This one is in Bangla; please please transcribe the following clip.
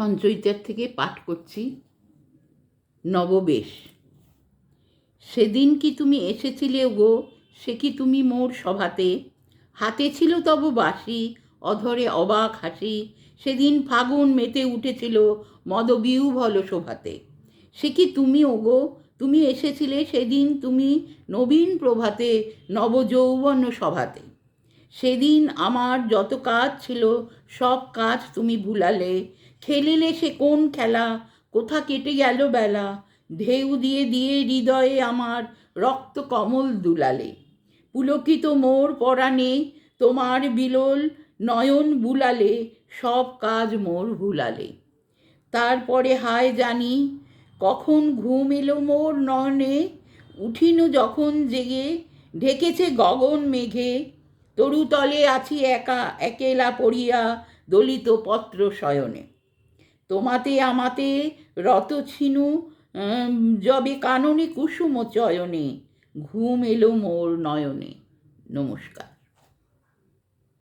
সঞ্চয়িতার থেকে পাঠ করছি। নববেশ। সেদিন কি তুমি এসেছিলে গো, সে কি তুমি মোর সভাতে? হাতে ছিল তব বাঁশি, অধরে অবাক হাসি। সেদিন ফাগুন মেতে উঠেছিল মদবিহ্বল শোভাতে। সে কি তুমি ওগো, তুমি এসেছিলে সেদিন তুমি নবীন প্রভাতে, নবযৌবন সভাতে। সেদিন আমার যত কাজ ছিল সব কাজ তুমি ভুলালে। খেলিলে সে কোন খেলা, কোথা কেটে গেল বেলা। ঢেউ দিয়ে দিয়ে হৃদয়ে আমার রক্ত কমল দুলালে। পুলকিত মোর পরাণে তোমার বিলোল নয়ন বুলালে। সব কাজ মোর ভুলালে। তারপরে হায় জানি কখন ঘুম এলো মোর নয়নে। উঠিনু যখন জেগে ঢেকেছে গগন মেঘে। তরুতলে আছি একা একেলা পড়িয়া দলিত পত্র শয়নে। তোমাতে আমাতে রত ছিনু যবে কাননে কুসুম চয়নে। ঘুম এলো মোর নয়নে। নমস্কার।